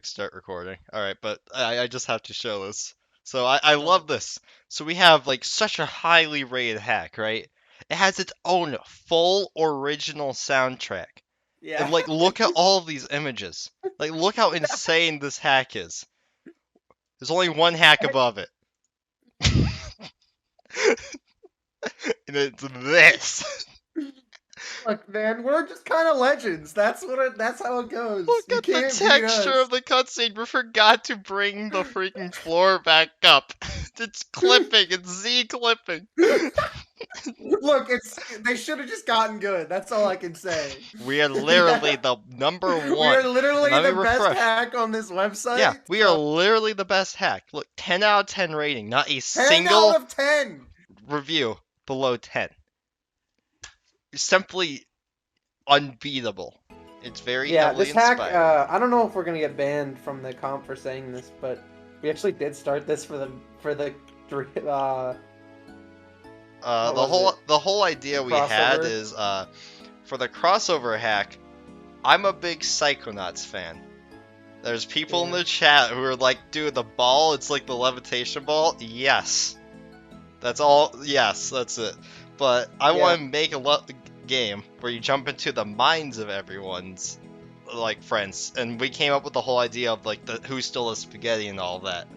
Start recording. All right, but I just have to show this. So I love this. So we have like such a highly rated hack, right? It has its own full original soundtrack. And Yeah. like look at all of these images. Like look how insane this hack is. There's only one hack above it. And it's this. Look, man, we're just kind of legends. That's how it goes. Look You at the can't beat texture of us. the cutscene. We forgot to bring the freaking floor back up. It's clipping. It's Z clipping. Look, they should have just gotten good. That's all I can say. We are literally Yeah. the number We are one. literally Let me the best refresh. hack on this Yeah, website. we are literally the best hack. Look, 10 out of 10 rating. Not a 10 out single of 10. review below 10. Simply unbeatable. It's very Yeah, heavily this hack, inspired. I don't know if we're gonna get banned from the comp for saying this, but we actually did start this for the what The was whole it? the whole idea we had Crossover. is for the crossover hack. I'm a big Psychonauts fan. There's people in Yeah. the chat who are like, dude, the ball, it's like the levitation ball. Yes. That's all. Yes, that's it. But I Yeah. want to make a game where you jump into the minds of everyone's like friends, and we came up with the whole idea of like the who stole the spaghetti and all that.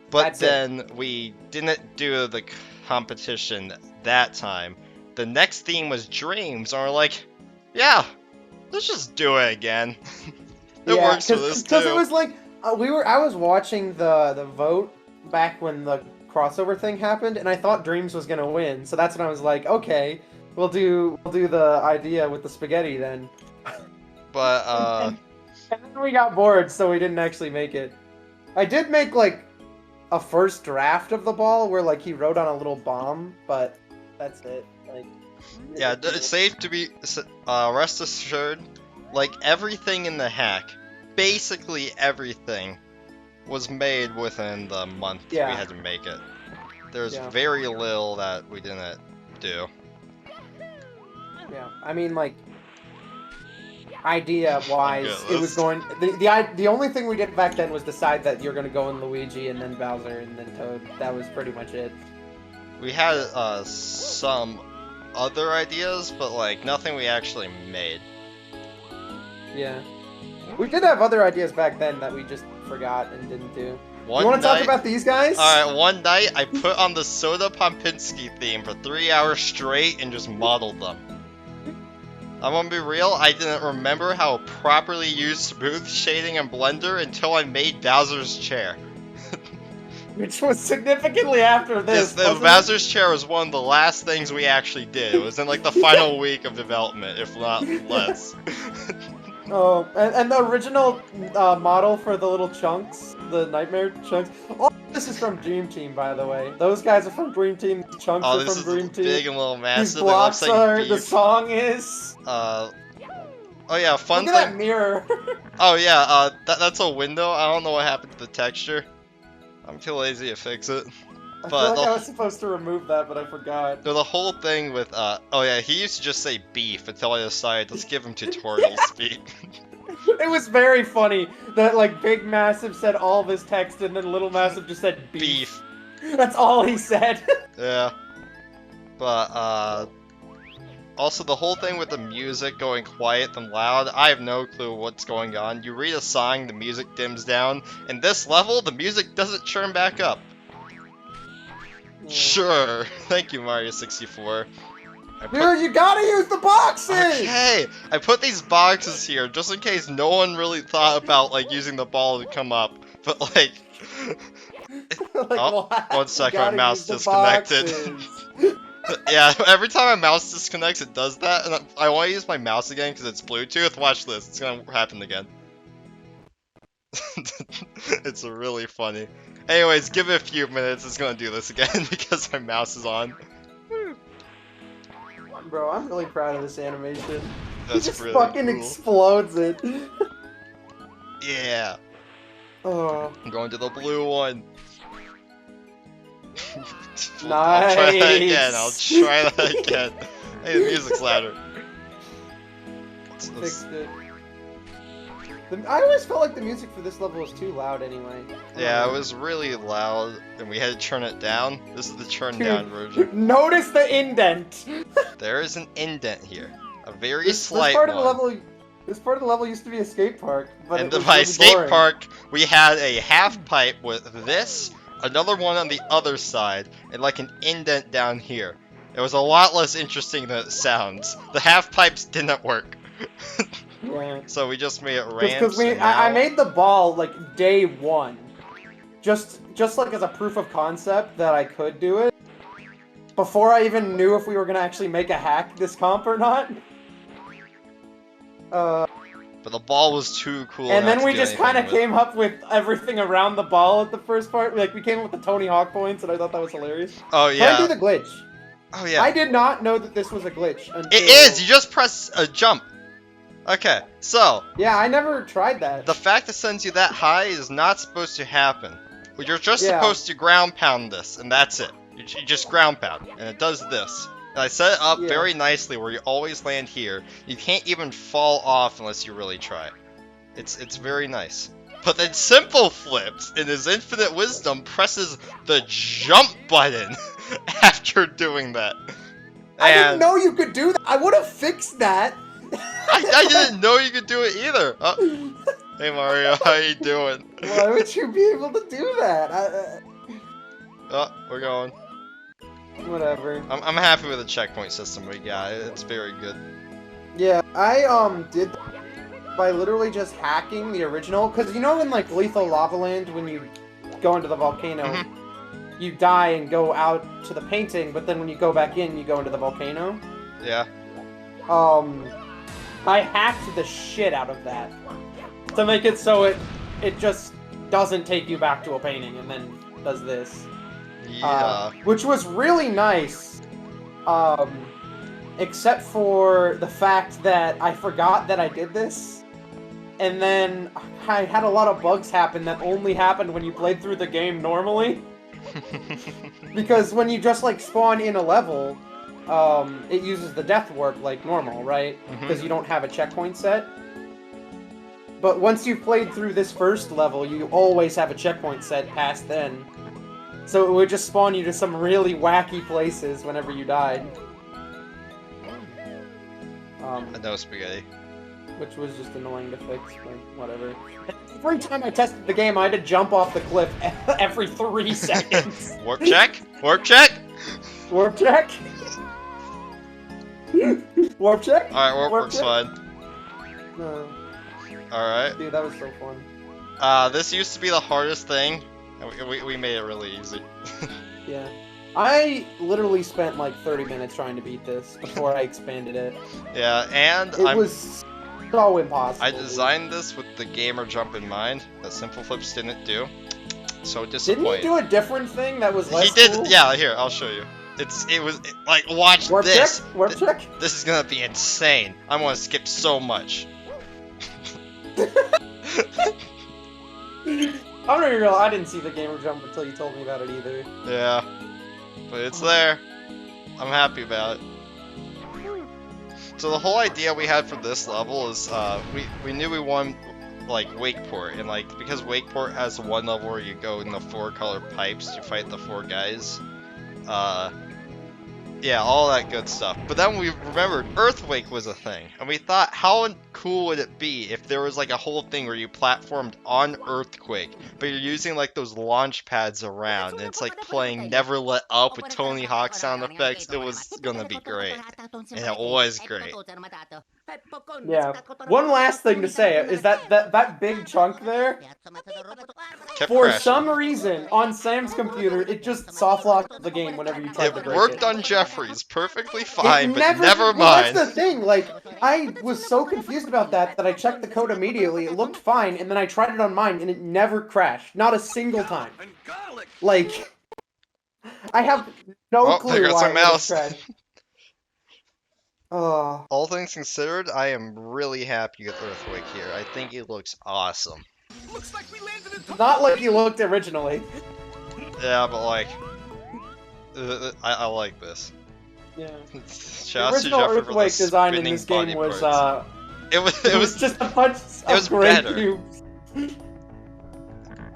But That's it. then we didn't do the competition that time. The next theme was dreams, and we're like, yeah, let's just do it again. It Yeah, works for because this it too. was like I was watching the vote back when the crossover thing happened, and I thought Dreams was gonna win. So that's when I was like, okay, we'll do the idea with the spaghetti then. But And then we got bored, so we didn't actually make it. I did make like a first draft of the ball where like he wrote on a little bomb, but that's it. Like, yeah, it's safe to be rest assured, like everything in the hack, basically everything was made within the month we yeah, had to make it. There's yeah, very little that we didn't do. yeah. I mean, like idea I'm good wise, at it was this. going. The only thing we did back then was decide that you're gonna go in Luigi and then Bowser and then Toad. That was pretty much it. We had some other ideas, but like nothing we actually made. Yeah, we did have other ideas back then that we just forgot and didn't do. One You want to talk night, about these guys? alright, one night I put on the Soda Pompinski theme for 3 hours straight and just modeled them. I'm gonna be real, I didn't remember how to properly use smooth shading and blender until I made Bowser's chair. Which was significantly after this. The Wasn't it? Bowser's chair was one of the last things we actually did. It was in like the final week of development, if not less. Oh, and the original model for the little chunks, the nightmare chunks. All this is from Dream Team, by the way. Those guys are from Dream Team. These chunks Oh, are this from is Dream Team. big and little These massive. It blocks looks like are. The beef. song is. Oh yeah, fun Look at that thing. mirror. Oh yeah, that's a window. I don't know what happened to the texture. I'm too lazy to fix it. I But feel like I was supposed to remove that, but I forgot. the whole thing with oh yeah, he used to just say beef until I decided let's give him tutorial speak. It was very funny that like Big Massive said all this text and then Little Massive just said beef. Beef. That's all he said. Yeah. But also the whole thing with the music going quiet then loud, I have no clue what's going on. You read a song, the music dims down. In this level, the music doesn't churn back up. Sure. Thank you, Mario 64. Dude, you gotta use the boxes! Okay, I put these boxes here just in case no one really thought about like using the ball to come up. But like, Like, oh, what? 1 second, You my gotta mouse use the disconnected. boxes. Yeah, every time my mouse disconnects, it does that, and I want to use my mouse again because it's Bluetooth. Watch this, it's gonna happen again. It's really funny. Anyways, give it a few minutes. It's gonna do this again because my mouse is on. Bro, I'm really proud of this animation. That's he just really fucking cool. explodes it. Yeah, Oh, I'm going to the blue one. nice. I'll try that again. I'll try that again. Hey, the music's louder. Fixed it. I always felt like the music for this level was too loud anyway. Yeah, it was really loud, and we had to turn it down. This is the turn down version. Notice the indent. There is an indent here, a very This slight part of one. the level. This part of the level used to be a skate park, but And it was by really skate boring. park, we had a half pipe with this, another one on the other side, and like an indent down here. It was a lot less interesting than it sounds. The half pipes didn't work. Yeah. So we just made it Just ramps, because and I now... made the ball like day one, just like as a proof of concept that I could do it, before I even knew if we were gonna actually make a hack this comp or not. But the ball was too cool. And not then to we do just kind of anything with. came up with everything around the ball at the first part. Like we came up with the Tony Hawk points, and I thought that was hilarious. Oh Can I do yeah. the glitch? Oh yeah. I did not know that this was a glitch until... It is. You just press a jump. Okay. So Yeah, I never tried that. the fact it sends you that high is not supposed to happen. You're just Yeah. supposed to ground pound this, and that's it. You just ground pound, and it does this. And I set it up Yeah. very nicely where you always land here. You can't even fall off unless you really try. It's very nice. But then Simple Flips, in his infinite wisdom, presses the jump button after doing that. I didn't And know you could do that. I would have fixed that. I didn't know you could do it either. Oh, hey Mario, how you doing? Why would you be able to do that? Oh, we're going. Whatever. I'm happy with the checkpoint system we got. It's very good. Yeah, I did that by literally just hacking the original, because you know in like Lethal Lava Land when you go into the volcano, you die and go out to the painting, but then when you go back in, you go into the volcano. Yeah. I hacked the shit out of that to make it so it just doesn't take you back to a painting and then does this. Yeah. Which was really nice. Except for the fact that I forgot that I did this. And then I had a lot of bugs happen that only happened when you played through the game normally. Because when you just like spawn in a level, it uses the death warp like normal, right? Because you don't have a checkpoint set. But once you've played through this first level, you always have a checkpoint set past then. So it would just spawn you to some really wacky places whenever you died. No spaghetti. Which was just annoying to fix, but whatever. Every time I tested the game, I had to jump off the cliff every 3 seconds. Warp check? Warp check? Warp check? Warp check? Alright, warp works check? fine. No. Alright. Dude, that was so fun. This used to be the hardest thing, and we made it really easy. Yeah. I literally spent like 30 minutes trying to beat this before I expanded it. Yeah, and It was so impossible. I designed this with the gamer jump in mind, that Simple Flips didn't do. So disappointed. Didn't he do a different thing that was less He did, cool? yeah, here, I'll show you. Like, watch Warp this! check? Warp check? This is gonna be insane. I'm gonna skip so much. I don't even realize I didn't see the gamer jump until you told me about it either. Yeah. But it's there. I'm happy about it. So the whole idea we had for this level is, we knew we wanted, like, Wakeport, and, like, because Wakeport has one level where you go in the 4-color pipes to fight the 4 guys, yeah, all that good stuff. But then we remembered Earthquake was a thing, and we thought, how cool would it be if there was like a whole thing where you platformed on Earthquake, but you're using like those launch pads around, and it's like playing Never Let Up with Tony Hawk sound effects. It was gonna be great, and it was great. Yeah. One last thing to say is that big chunk there, Kept for crashing. some reason, on Sam's computer, it just soft-locked the game whenever you tried to It break worked it. on Jeffrey's perfectly fine, but never Well, mind. that's the thing, like, I was so confused about that I checked the code immediately, it looked fine, and then I tried it on mine, and it never crashed. Not a single time. Like, I have no Oh, clue there goes why our it would have mouse. crashed. Oh. All things considered, I am really happy with Earthquake here. I think it looks awesome. Not like you looked originally. Yeah, but like, I like this. Yeah. Shouts The to original Jeffrey for Earthquake the design in spinning this game body was, parts. It was just a bunch of gray better. cubes.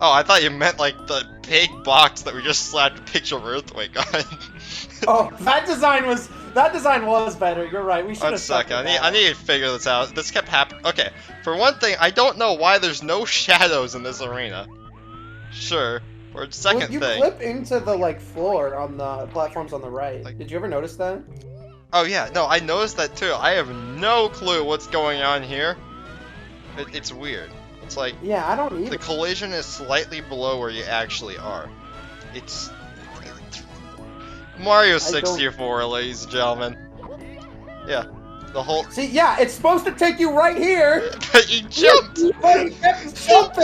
Oh, I thought you meant like the big box that we just slapped a picture of Earthquake on. Oh, that design was better. You're right. We should One have stuck second, with I need to figure this out. This kept happening. Okay, for one thing, I don't know why there's no shadows in this arena. Sure. For the second well, you thing. clip into the like floor on the platforms on the right. Like- Did you ever notice that? Oh yeah, no, I noticed that too. I have no clue what's going on here. It's weird. It's like Yeah, I don't the either. collision is slightly below where you actually are. It's Mario 64, ladies and gentlemen. Yeah, the whole. See, yeah, it's supposed to take you right here. But he jumped. But he kept jumping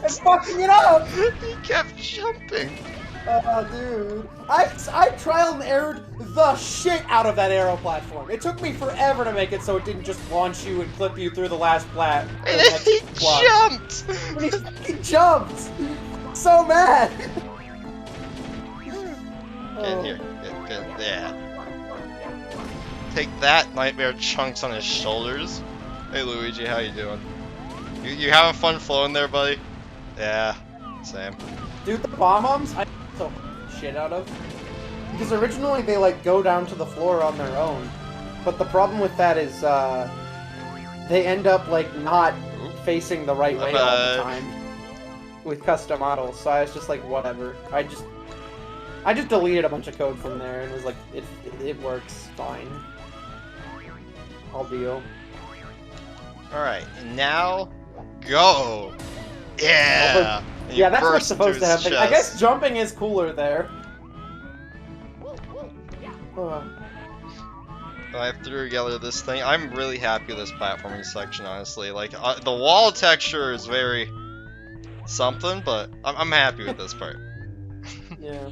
and fucking it up. He kept jumping. Oh, dude. I trial and errored the shit out of that arrow platform. It took me forever to make it so it didn't just launch you and clip you through the last plat. And then he jumped. He jumped. So mad. Get in here. Yeah. Take that, Nightmare Chunks on his shoulders. Hey Luigi, how you doing? You having fun flowing there, buddy? Yeah, same. Dude, the bomb-bombs, I so shit out of. Because originally they like go down to the floor on their own. But the problem with that is they end up like not facing the right way all the time with custom models. So I was just like, whatever. I just deleted a bunch of code from there and was like, it works fine. I'll deal. Alright, and now go! Yeah! And Yeah, you that's what's burst supposed into to his happen. I guess chest. jumping is cooler there. I threw together this thing. I'm really happy with this platforming section, honestly. Like, the wall texture is very something, but I'm happy with this part. Yeah.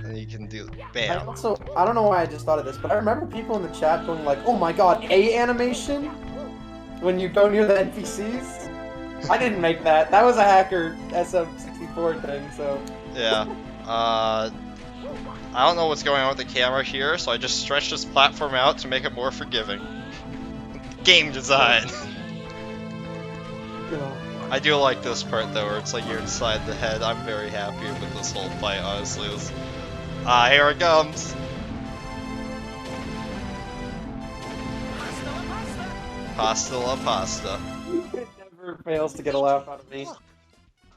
And you can do I bam. I don't know why I just thought of this, but I remember people in the chat going like, "Oh my god, A animation?" When you go near the NPCs. I didn't make that. That was a hacker SM64 thing, so. Yeah. I don't know what's going on with the camera here, so I just stretched this platform out to make it more forgiving. Game design. I do like this part though, where it's like you're inside the head. I'm very happy with this whole fight, honestly. Here it comes. Pasta la pasta. It never fails to get a laugh out of me.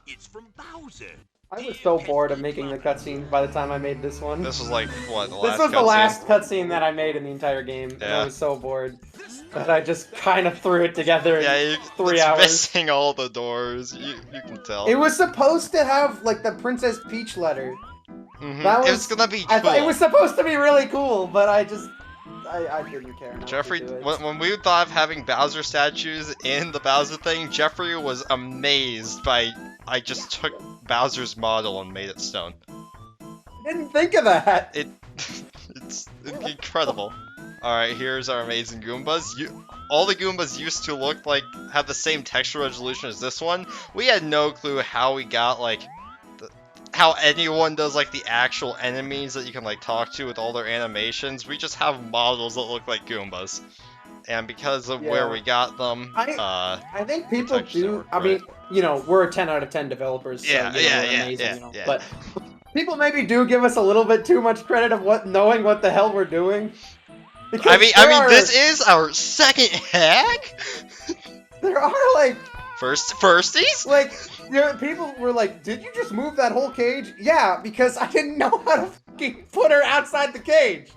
It's from Bowser. I was so bored of making the cutscene by the time I made this one. This was like, what, the This last was the cutscene? last cutscene that I made in the entire game, and Yeah. I was so bored that I just kind of threw it together Yeah, in you, 3 it's hours. missing all the doors. You can tell. It was supposed to have, like, the Princess Peach letter. Mhm. that was- It's gonna be cool. I thought it was supposed to be really cool, but I didn't care enough Jeffrey, to do it. when we thought of having Bowser statues in the Bowser thing, Jeffrey was amazed by I just took Bowser's model and made it stone. I didn't think of that. It's incredible. Alright, here's our amazing Goombas. All the Goombas used to look like, have the same texture resolution as this one. We had no clue how we got, like, how anyone does, like, the actual enemies that you can, like, talk to with all their animations. We just have models that look like Goombas. And because of where Yeah. we got them, I think people textures do. work I mean, you know, we're a 10 out of 10 developers, so Yeah, you know, yeah, we're yeah, amazing. yeah, you know. yeah. But people maybe do give us a little bit too much credit of knowing what the hell we're doing. Because I mean, this is our second hack. there are like Firsties. people were like, "Did you just move that whole cage?" Yeah, because I didn't know how to fucking put her outside the cage.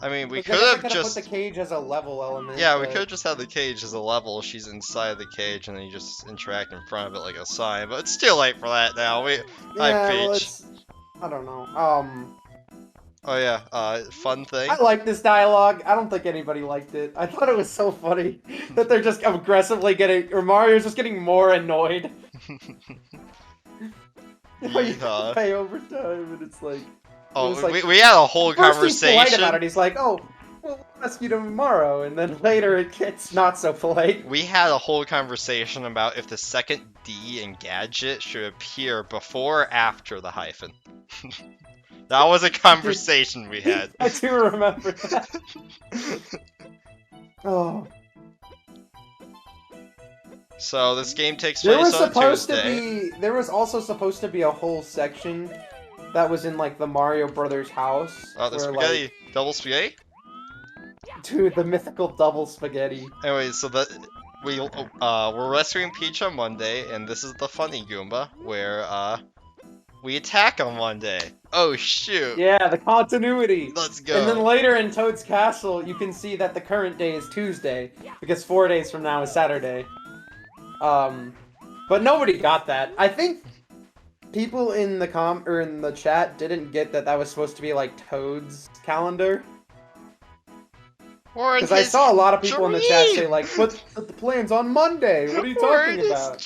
I mean, we Like, I could guess I have could've just. put the cage as a level element. Yeah, we but- could have just had the cage as a level. She's inside the cage, and then you just interact in front of it like a sign. But it's too late for that now. Hi, Yeah, well, Peach. it's. I don't know. Oh yeah, fun thing. I like this dialogue. I don't think anybody liked it. I thought it was so funny that they're just aggressively getting, or Mario's just getting more annoyed. You know, you Yeehaw. pay overtime, and it's like. Oh, it was like- we had a whole First he's polite conversation. about it. He's like, "Oh, we'll ask you tomorrow," and then later it gets not so polite. We had a whole conversation about if the second D in Gadget should appear before or after the hyphen. That was a conversation we had. I do remember that. Oh, So this game takes There place was on supposed Tuesday. to be. There was also supposed to be a whole section that was in like the Mario Brothers house. Oh, the where, spaghetti, like, double spaghetti. dude, the mythical double spaghetti. Anyway, so that we're rescuing Peach on Monday, and this is the funny Goomba where we attack on Monday. Oh shoot! Yeah, the continuity. Let's And then go. later in Toad's Castle, you can see that the current day is Tuesday because 4 days from now is Saturday. But nobody got that. I think people in the in the chat didn't get that that was supposed to be like Toad's calendar. Because I saw a lot of people in the chat say like, "Put the plans on Monday." What are you talking about?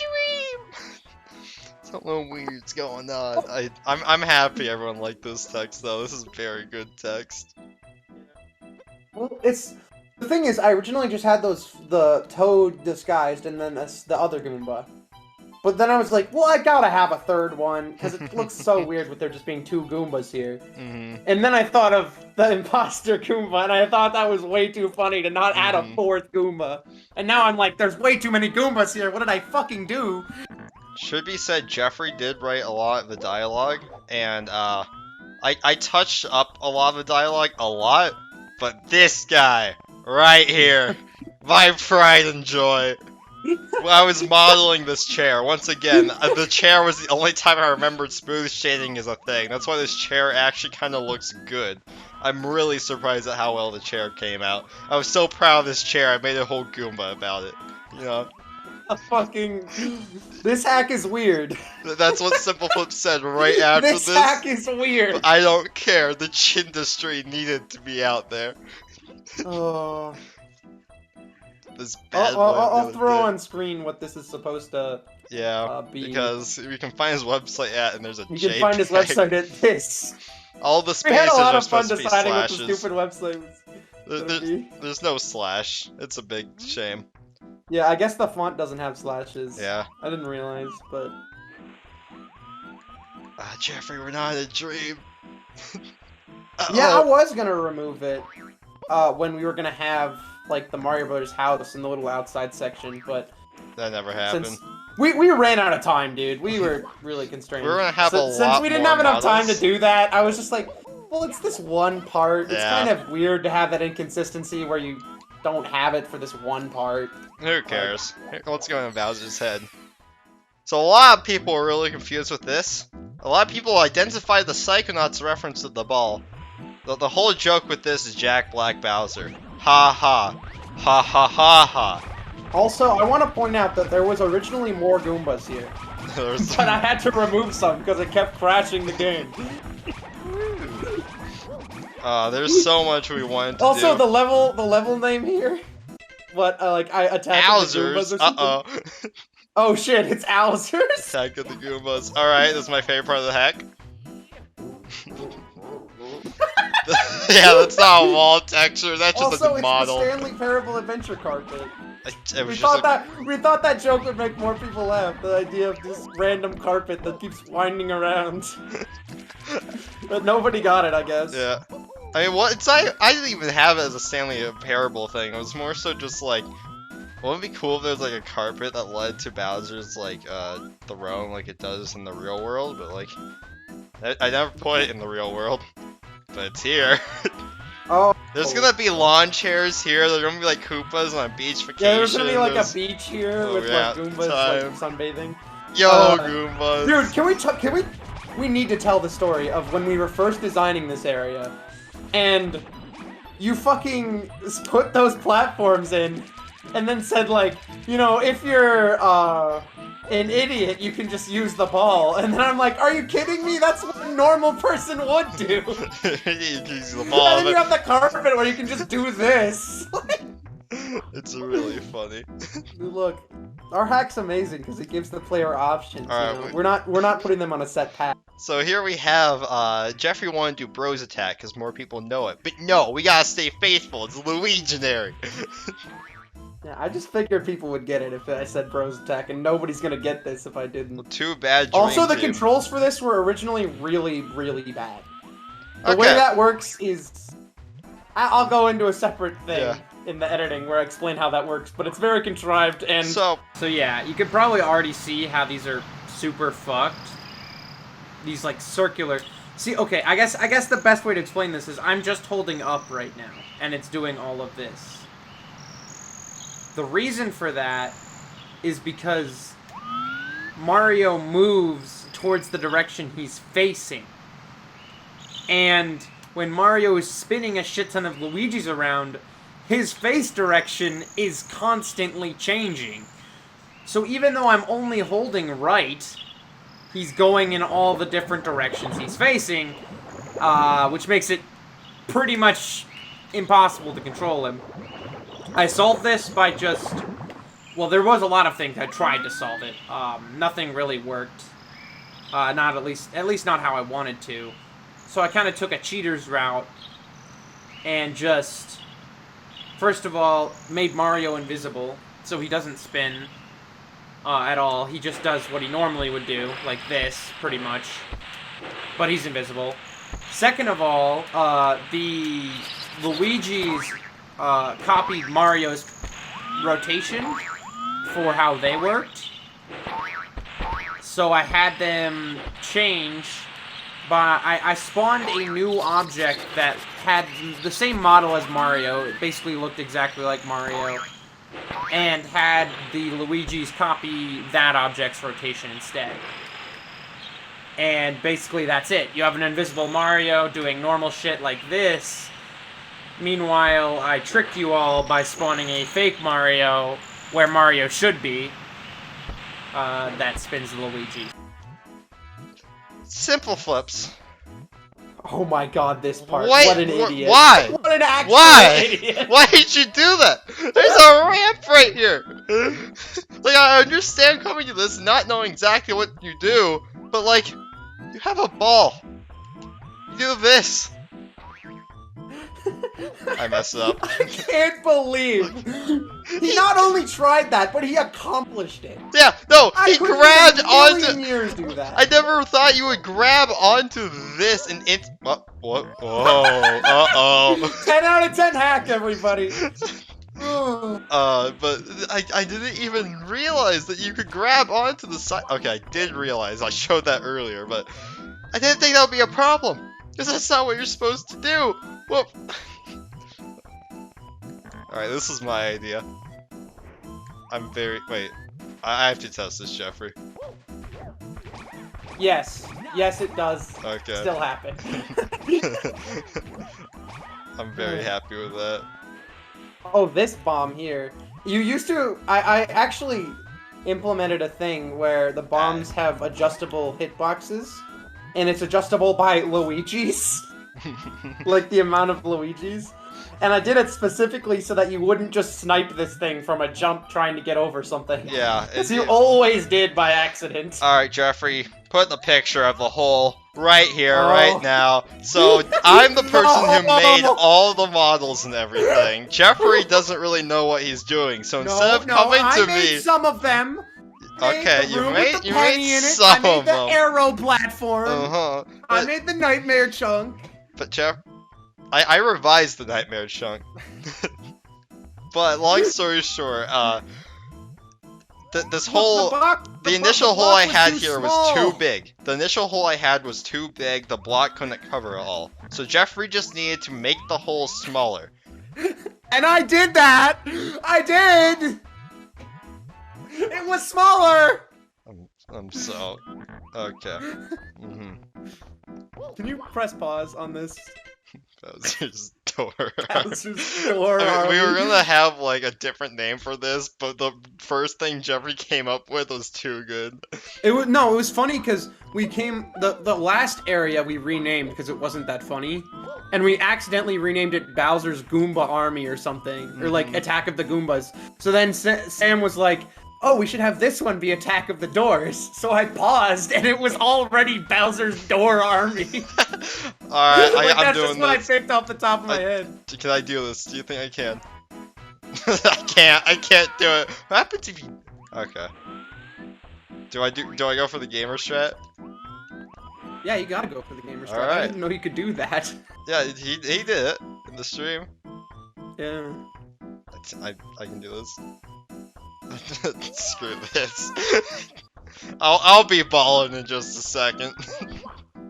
Something weird's going on. I'm happy everyone liked this text though. This is very good text. Well, it's the thing is, I originally just had the Toad disguised and then the other Goomba. But then I was like, well, I gotta have a third one because it looks so weird with there just being 2 Goombas here. Mm-hmm. And then I thought of the imposter Goomba, and I thought that was way too funny to not add a 4th Goomba. And now I'm like, there's way too many Goombas here. What did I fucking do? Should be said, Jeffrey did write a lot of the dialogue, and I touched up a lot of the dialogue a lot, but this guy right here, my pride and joy. When I was modeling this chair, once again, the chair was the only time I remembered smooth shading is a thing. That's why this chair actually kind of looks good. I'm really surprised at how well the chair came out. I was so proud of this chair, I made a whole Goomba about it. You know? This hack is weird. That's what Simple Flip said right after this. This hack is weird. But I don't care, the Chindustry needed to be out there. Oh. This bad boy I'll the throw other on day. screen what this is supposed to be. Because we can find his website at, and there's a You JPEG. can find his website at this. All the We spaces had a lot are of fun supposed to be deciding what the slashes. stupid website was gonna be. There's no slash. It's a big shame. Yeah, I guess the font doesn't have slashes. Yeah. I didn't realize, but... Jeffrey, we're not in a dream. Yeah, I was gonna remove it when we were gonna have like the Mario Brothers house in the little outside section, but that never happened. since we ran out of time, dude, we were really constrained. We're gonna have a lot since we didn't more have enough time models. to do that. I was just like, well, it's this one part. It's Yeah. kind of weird to have that inconsistency where you don't have it for this one part. Who cares? What's going on Bowser's head? So a lot of people are really confused with this. A lot of people identify the Psychonauts reference to the ball. The whole joke with this is Jack Black Bowser. Ha ha. Ha ha ha ha. Also, I want to point out that there was originally more Goombas here, There's but I had to remove some because it kept crashing the game. there's so much we wanted to Also, do. the level name here. What? Like I attacked the Goombas Owzers. or something? Oh shit! It's Owzers. Attack of the Goombas. Alright, this is my favorite part of the hack. Yeah, that's not a wall texture, that's just Also, a it's model. the Stanley Parable Adventure carpet. It We was thought just a, we thought that joke would make more people laugh. The idea of this random carpet that keeps winding around. But nobody got it, I guess. yeah. I mean, what? I didn't even have it as a Stanley Parable thing. It was more so just like, wouldn't it be cool if there was like a carpet that led to Bowser's like throne, like it does in the real world? But like, I never put it in the real world, but it's here. Oh. There's gonna be lawn chairs here. There's gonna be like Koopas on a beach vacation. Yeah, there's gonna be like There's- a beach here Oh, with yeah, like Goombas time. like sunbathing. Yo, Uh, Goombas. Dude, we need to tell the story of when we were first designing this area, and you fucking put those platforms in, and then said like, you know, if you're an idiot, you can just use the ball. And then I'm like, are you kidding me? That's what a normal person would do. You can use the ball. And then you have the carpet where you can just do this. It's really funny. Look, our hack's amazing because it gives the player options. Alright, You know? We're not putting them on a set path. So here we have, Jeffrey wanted to do Bros Attack because more people know it. But no, we gotta stay faithful. It's Luiginary. Yeah, I just figured people would get it if I said Bros Attack, and nobody's gonna get this if I didn't. Too bad. Dream Also, the Team. controls for this were originally really, really bad. The way Okay. that works is... I'll go into a separate thing. Yeah. in the editing where I explain how that works, but it's very contrived and... So yeah, you could probably already see how these are super fucked. These, like, circular... See, okay, I guess the best way to explain this is I'm just holding up right now, and it's doing all of this. The reason for that is because Mario moves towards the direction he's facing. And when Mario is spinning a shit ton of Luigis around, his face direction is constantly changing. So even though I'm only holding right, he's going in all the different directions he's facing, which makes it pretty much impossible to control him. I solved this by just... Well, there was a lot of things I tried to solve it. Nothing really worked. Not at least not how I wanted to. So I kind of took a cheater's route and just, first of all, made Mario invisible, so he doesn't spin at all. He just does what he normally would do, like this, pretty much. But he's invisible. Second of all, the Luigi's copied Mario's rotation for how they worked. So I had them change by... I spawned a new object that had the same model as Mario. It basically looked exactly like Mario. And had the Luigi's copy that object's rotation instead. And basically that's it. You have an invisible Mario doing normal shit like this. Meanwhile, I tricked you all by spawning a fake Mario where Mario should be. That spins Luigi. simple flips. Oh my god, this part. Wait, what an idiot. Why? What an actual idiot. Why did you do that? There's a ramp right here. Like, I understand coming to this not knowing exactly what you do, but like, you have a ball. You do this. I messed it up. I can't believe he not only tried that, but he accomplished it. Yeah, no, he couldn't grabbed in a million onto. years do that. I never thought you would grab onto this and it. What? Whoa! Uh-oh. 10 out of 10 hack, everybody. But I didn't even realize that you could grab onto the side. Okay, I did realize. I showed that earlier, but I didn't think that would be a problem. Because that's not what you're supposed to do. Whoop. Alright, this is my idea. I'm very... Wait. I have to test this, Jeffrey. Yes. Yes, it does Okay. still happen. I'm very happy with that. Oh, this bomb here. You used to... I actually implemented a thing where the bombs have adjustable hitboxes, and it's adjustable by Luigi's. Like the amount of Luigi's. And I did it specifically so that you wouldn't just snipe this thing from a jump trying to get over something. Yeah. As you always did by accident. Alright, Jeffrey, put the picture of the hole right here, right now. So, I'm the person who made all the models and everything. Jeffrey doesn't really know what he's doing, so instead of coming to I me... made some of them. Okay, you made some I made of the them. Arrow platform. Uh-huh. I made the Nightmare chunk. But Jeff, I revised the Nightmare chunk. But long story short, this whole the initial hole I had here was too big. The initial hole I had was too big. The block couldn't cover it all. So Jeffrey just needed to make the hole smaller. And I did that. I did. It was smaller. I'm so okay. Can you press pause on this? Bowser's door. Bowser's door. I mean, we were gonna have like a different name for this, but the first thing Jeffrey came up with was too good. It was funny because we came the last area we renamed because it wasn't that funny, and we accidentally renamed it Bowser's Goomba Army or something, or like Attack of the Goombas. So then Sam was like, oh, we should have this one be Attack of the Doors. So I paused, and it was already Bowser's Door Army. Alright, Like, I'm that's doing just what this. I picked off the top of my head. Can I do this? Do you think I can? I can't do it. What happens if you... Okay. Do I go for the gamer strat? Yeah, you gotta go for the gamer strat. Alright. I didn't know you could do that. Yeah, he did it in the stream. Yeah. I can do this. Screw this. I'll be balling in just a second.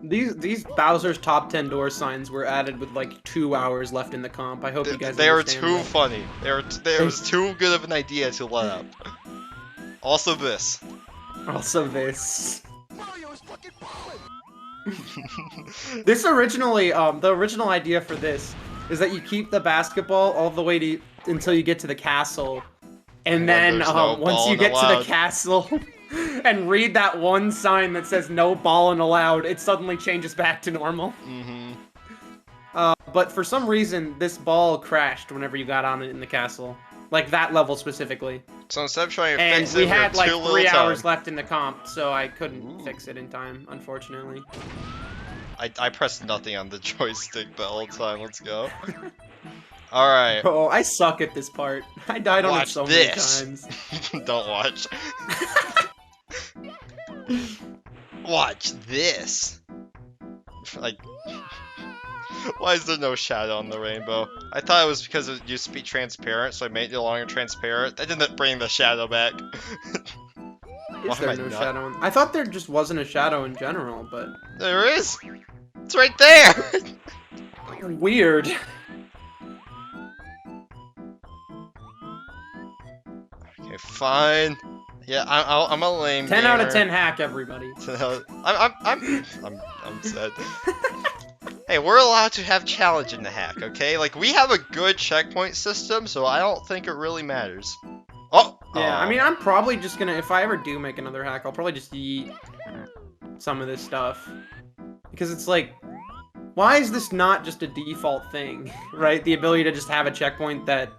These Bowser's top 10 door signs were added with like 2 hours left in the comp. I hope you guys They were understand too that. funny. It was too good of an idea to let up. Also this. Also this. Mario is fucking balling. This originally, the original idea for this is that you keep the basketball all the way until you get to the castle. And When then there's no once you balling get to allowed. the castle and read that one sign that says no balling allowed, it suddenly changes back to normal. Mm-hmm. But for some reason, this ball crashed whenever you got on it in the castle. Like that level specifically. So instead of trying to And fix it, we we had like too 3 little hours time. left in the comp, so I couldn't fix it in time, unfortunately. I pressed nothing on the joystick the whole time. Let's go. Alright. Oh, I suck at this part. I died on it Watch so this. many times. Don't watch. Watch this. Like, why is there no shadow on the rainbow? I thought it was because it used to be transparent, so I made it no longer transparent. That didn't bring the shadow back. Is there no shadow? I thought there just wasn't a shadow in general, but There is. It's right there. weird. Okay, fine. Yeah, I'm a lame 10 out of gamer. 10 hack, everybody. I'm sad. Hey, we're allowed to have challenge in the hack, okay? Like, we have a good checkpoint system, so I don't think it really matters. Oh! Yeah, Aw. I mean, I'm probably just gonna, if I ever do make another hack, I'll probably just yeet some of this stuff. Because it's like, why is this not just a default thing, right? The ability to just have a checkpoint that,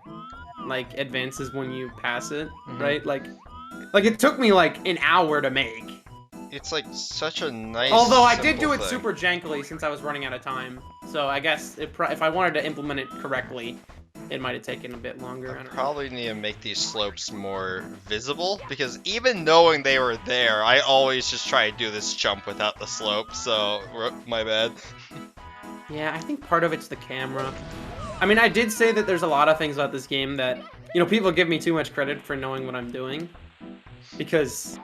like, advances when you pass it, right? Like, it took me, like, an hour to make. It's like such a nice. Although I did simple do it thing. super jankily since I was running out of time. So I guess if I wanted to implement it correctly, it might have taken a bit longer. I don't know. Probably need to make these slopes more visible, because even knowing they were there, I always just try to do this jump without the slope, so my bad. Yeah, I think part of it's the camera. I mean, I did say that there's a lot of things about this game that, you know, people give me too much credit for knowing what I'm doing. Because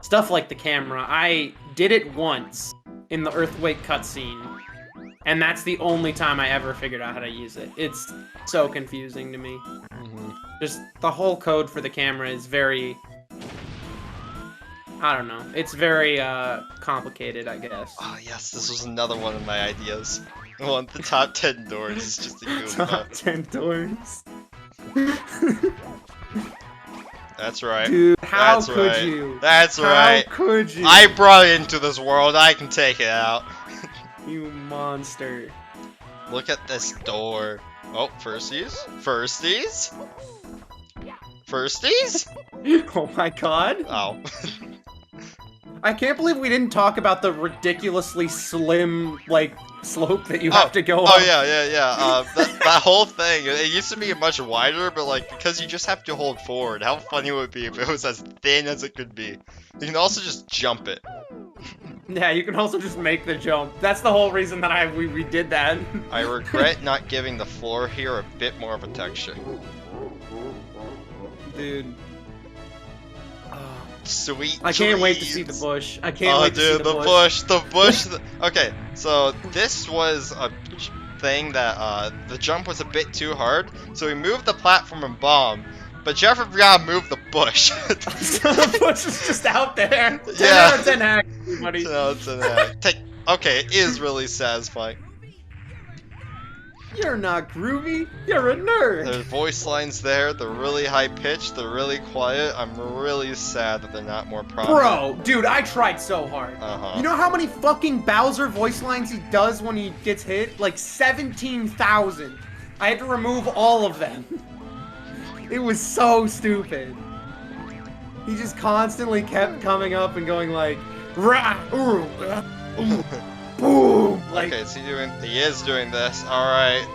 stuff like the camera, I did it once in the Earthquake cutscene. And that's the only time I ever figured out how to use it. It's so confusing to me. Just the whole code for the camera is very... I don't know. It's very complicated, I guess. Oh yes, this was another one of my ideas. I want the top 10 doors is just a Goomba. Top 10 doors. That's right. Dude, how That's could right. you? That's How right. could you? I brought it into this world, I can take it out. You monster. Look at this door. Oh, firsties? Firsties? Firsties? Oh my god. Oh. I can't believe we didn't talk about the ridiculously slim, like, slope that you have to go up. Oh yeah. That whole thing. It used to be much wider, but like because you just have to hold forward. How funny would it be if it was as thin as it could be? You can also just jump it. Yeah, you can also just make the jump. That's the whole reason that we did that. I regret not giving the floor here a bit more of a texture. Dude. Sweet. I can't wait to see the dreams. bush. I can't wait to see Dude, the bush. the bush. Okay, so this was a thing that the jump was a bit too hard, so we moved the platform and bomb. But Jeffrey forgot to move the bush. So the bush is just out there. 10 Yeah. out of 10 hack, everybody. So it's okay, it is really satisfying. You're not groovy. You're a nerd. There's voice lines there. They're really high pitched. They're really quiet. I'm really sad that they're not more prominent. Bro, dude, I tried so hard. Uh-huh. You know how many fucking Bowser voice lines he does when he gets hit? Like 17,000. I had to remove all of them. It was so stupid. He just constantly kept coming up and going like, rah, ooh, ooh, boom. Like, Okay, he is doing this. Alright.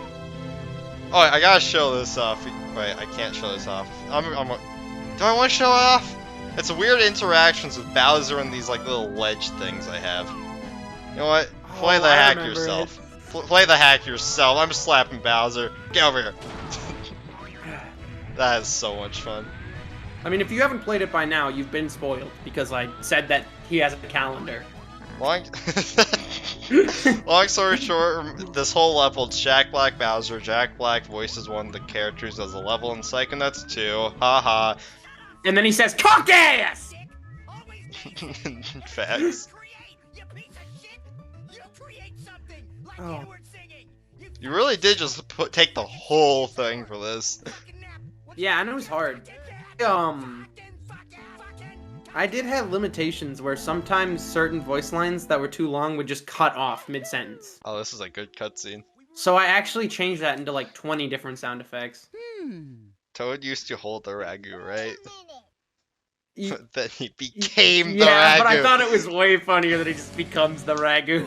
Oh, I gotta show this off. Wait, I can't show this off. Do I want to show it off? It's weird interactions with Bowser and these like little ledge things I have. You know what? Play the I hack remember yourself. Play the hack yourself. I'm slapping Bowser. Get over here. That is so much fun. I mean, if you haven't played it by now, you've been spoiled because I said that he has a calendar. Long story short, this whole level, it's Jack Black Bowser. Jack Black voices one of the characters as a level in Psychonauts 2. Haha. And then he says, "Cock ass!" Facts. Oh. You really did just take the whole thing for this. Yeah, I know it's hard. I did have limitations where sometimes certain voice lines that were too long would just cut off mid-sentence. Oh, this is a good cutscene. So I actually changed that into like 20 different sound effects. Toad used to hold the ragu, right? Y- Then he became the yeah, ragu. but I thought it was way funnier that he just becomes the ragu.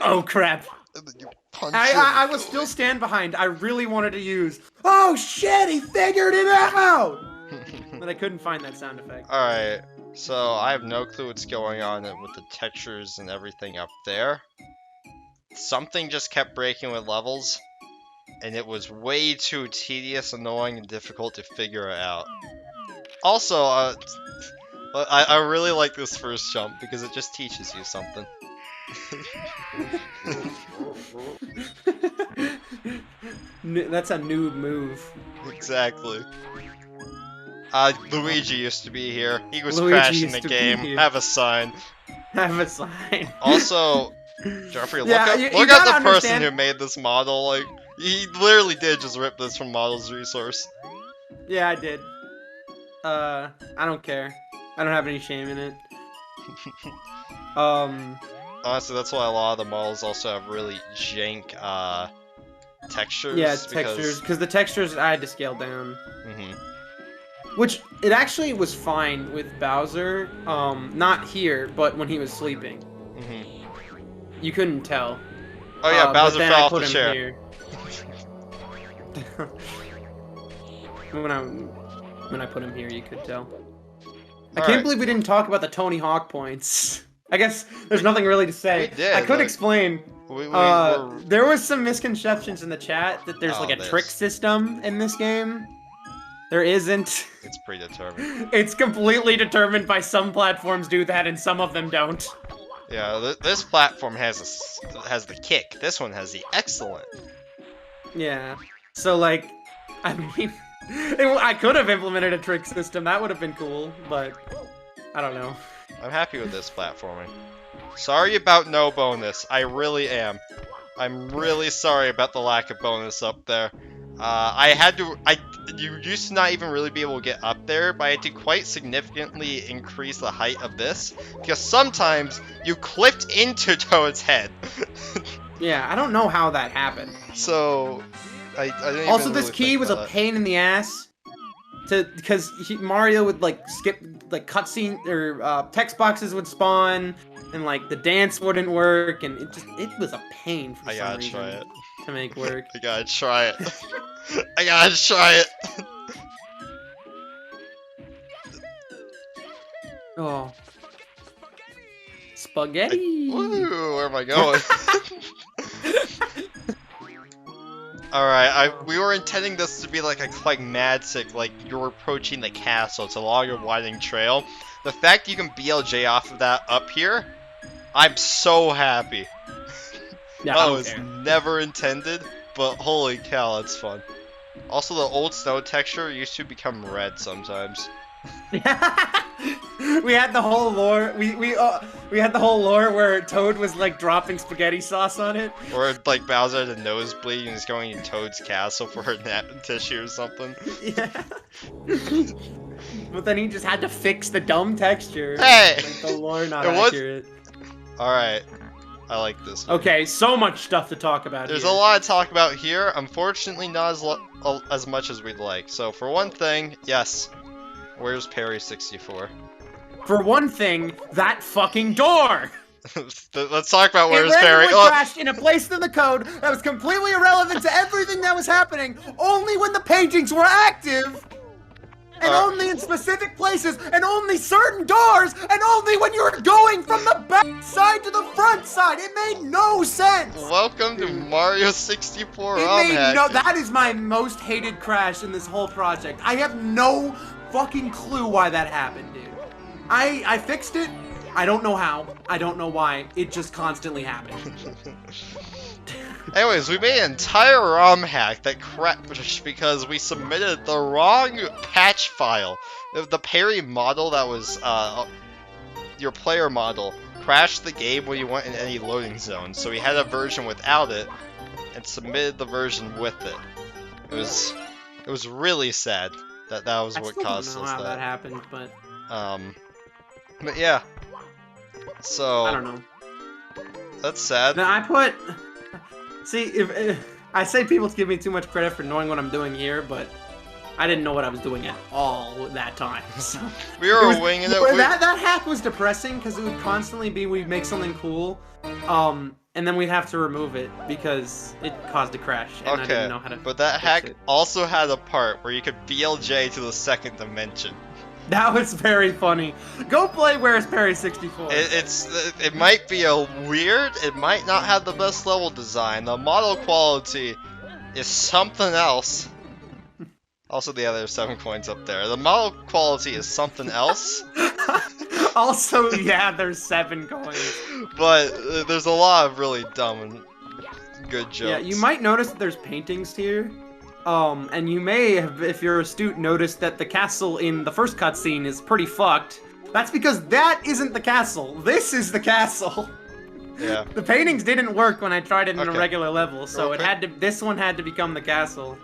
Oh crap. And then you punch I him. will still stand behind. I really wanted to use, "Oh shit, he figured it out!" But I couldn't find that sound effect. Alright, so I have no clue what's going on with the textures and everything up there. Something just kept breaking with levels, and it was way too tedious, annoying, and difficult to figure it out. Also, I really like this first jump because it just teaches you something. That's a noob move. Exactly. Luigi used to be here. He was Luigi crashing used the to be game. here. Have a sign. Have a sign. Also, Jeffrey, look Yeah, up, you look gotta up the person understand- who made this model. Like, he literally did just rip this from Models Resource. Yeah, I did. I don't care. I don't have any shame in it. Honestly, that's why a lot of the models also have really jank textures. Yeah, textures, because the textures I had to scale down. Mhm. Which, it actually was fine with Bowser, not here, but when he was sleeping. Mhm. You couldn't tell. Oh yeah, But Bowser then fell I off put the him chair. here. when I put him here, you could tell. I can't Alright. believe we didn't talk about the Tony Hawk points. I guess there's nothing really to say. We did, I could like, explain. We're- There was some misconceptions in the chat that there's Oh, like a this. trick system in this game. There isn't. It's predetermined. It's completely determined by some platforms do that and some of them don't. Yeah, this platform has the kick. This one has the excellent. Yeah. So like, I mean, I could have implemented a trick system. That would have been cool, but I don't know. I'm happy with this platforming. Sorry about no bonus. I really am. I'm really sorry about the lack of bonus up there. You used to not even really be able to get up there, but I had to quite significantly increase the height of this, because sometimes you clipped into Toad's head. Yeah, I don't know how that happened. So, I didn't Also, even this really key think was a about that. pain in the ass. Because Mario would like skip like cutscene or text boxes would spawn, and like the dance wouldn't work, and it was a pain for I some gotta reason try it. to make work. I gotta try it. I gotta try it. Oh, spaghetti. Woo, where am I going? Alright, we were intending this to be like a mad sick, like you're approaching the castle. It's a long and winding trail. The fact you can BLJ off of that up here, I'm so happy. Yeah, I That don't was care. never intended, but holy cow, that's fun. Also, the old snow texture used to become red sometimes. We had the whole lore. We had the whole lore where Toad was like dropping spaghetti sauce on it. Or like Bowser had a nosebleed and he's going in Toad's castle for a nap tissue or something. Yeah. But then he just had to fix the dumb texture. Hey! Like the lore not It was- accurate. Alright, I like this. Okay, so much stuff to talk about There's here. a lot to talk about here. Unfortunately, not as much as we'd like. So for one thing, yes, where's Perry 64? For one thing, that fucking door! Let's talk about It where's Perry. randomly Oh, crashed in a place in the code that was completely irrelevant to everything that was happening, only when the paintings were active! and only in specific places, and only certain doors, and only when you were going from the back side to the front side. It made no sense. Welcome to Mario 64 It ROM made hack. no. That is my most hated crash in this whole project. I have no fucking clue why that happened, dude. I fixed it. I don't know how. I don't know why. It just constantly happened. Anyways, we made an entire ROM hack that crashed because we submitted the wrong patch file. The Perry model that was your player model crashed the game when you went in any loading zone, so we had a version without it and submitted the version with it. It was really sad that was what caused I us don't know how that happened, but yeah. So I don't know. that's sad. Now I put. See, if I say people give me too much credit for knowing what I'm doing here, but I didn't know what I was doing at all that time. So We were winging it. That hack was depressing because it would constantly be we'd make something cool, and then we'd have to remove it because it caused a crash, and I didn't know how to. But that fix hack it. also had a part where you could BLJ to the second dimension. That was very funny. Go play Where's Perry 64. It might be a weird. It might not have the best level design. The model quality is something else. Also, the other 7 coins up there. The model quality is something else. Also, yeah, there's 7 coins. But there's a lot of really dumb and good jokes. Yeah, you might notice that there's paintings here. And you may have, if you're astute, noticed that the castle in the first cutscene is pretty fucked. That's because that isn't the castle. This is the castle. Yeah. The paintings didn't work when I tried it in a Okay. regular level, so it had to. This one had to become the castle,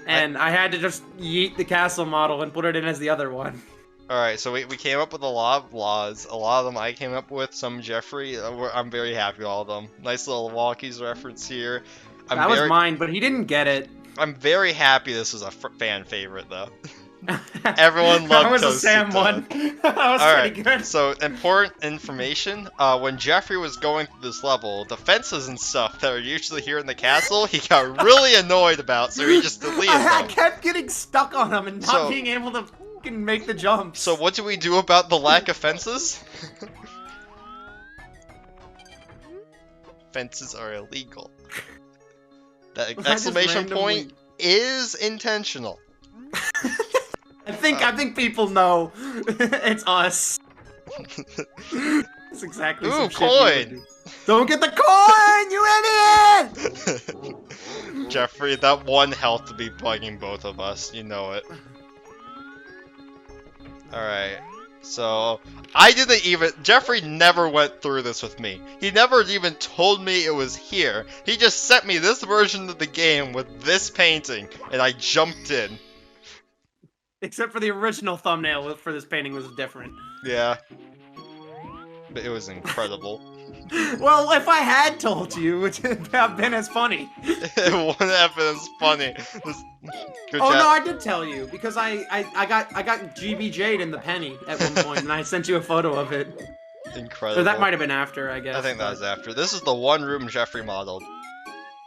and I had to just yeet the castle model and put it in as the other one. Alright, so we came up with a lot of laws. A lot of them I came up with, some Jeffrey. I'm very happy with all of them. Nice little Walkies reference here. That was mine, but he didn't get it. I'm very happy this was a fan favorite, though. Everyone loved That was a Toasted Sam Toad. one. That was pretty good. So important information, when Jeffrey was going through this level, the fences and stuff that are usually here in the castle, he got really annoyed about, so he just deleted I them. kept getting stuck on them and not So- being able to fucking make the jumps. So what do we do about the lack of fences? Fences are illegal. That just exclamation randomly- point is intentional. I think people know it's us. It's exactly. Ooh, some shit we would coin! do. Don't get the coin, you idiot! Jeffrey, that one health to be bugging both of us, you know it. Alright, so I didn't even. Jeffrey never went through this with me. He never even told me it was here. He just sent me this version of the game with this painting, and I jumped in. Except for the original thumbnail for this painting was different. Yeah. But it was incredible. Well, if I had told you, it would have been as funny. It wouldn't have been as funny. Good Oh job. no, I did tell you because I got GB Jade in the penny at one point, and I sent you a photo of it. Incredible. Or that might have been after, I guess. I think that but- was after. This is the one room Jeffrey modeled.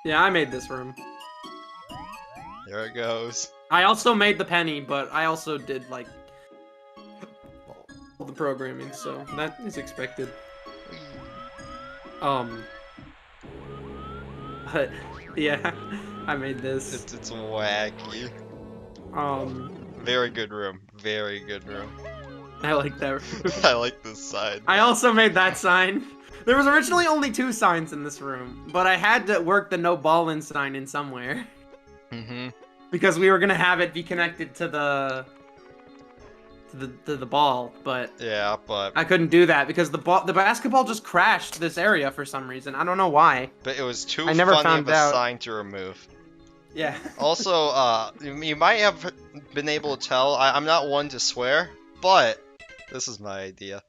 Yeah, I made this room. There it goes. I also made the penny, but I also did like all the programming, so that is expected. But yeah, I made this. It's wacky. Very good room. Very good room. I like that. I like this side. I also made that sign. There was originally only 2 signs in this room, but I had to work the no ballin' sign in somewhere Mm-hmm. because we were gonna have it be connected to the ball, but Yeah, but I couldn't do that because the basketball just crashed this area for some reason. I don't know why. it was too I never funny found of a out. sign to remove. Yeah. Also, you might have been able to tell, I'm not one to swear, but this is my idea.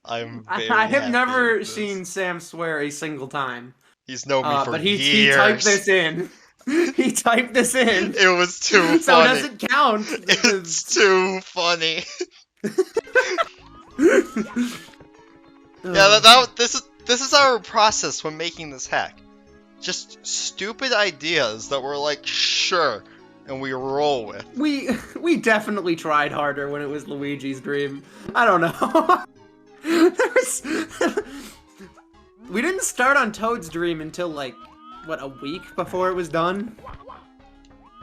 I'm very I have happy never with this. seen Sam swear a single time. He's known me for But years. he typed this in. He typed this in. It was too So it funny. doesn't count. It's too funny. Yeah, this is our process when making this hack. Just stupid ideas that we're like, sure, and we roll with. We definitely tried harder when it was Luigi's dream. I don't know. We didn't start on Toad's dream until like what, a week before it was done.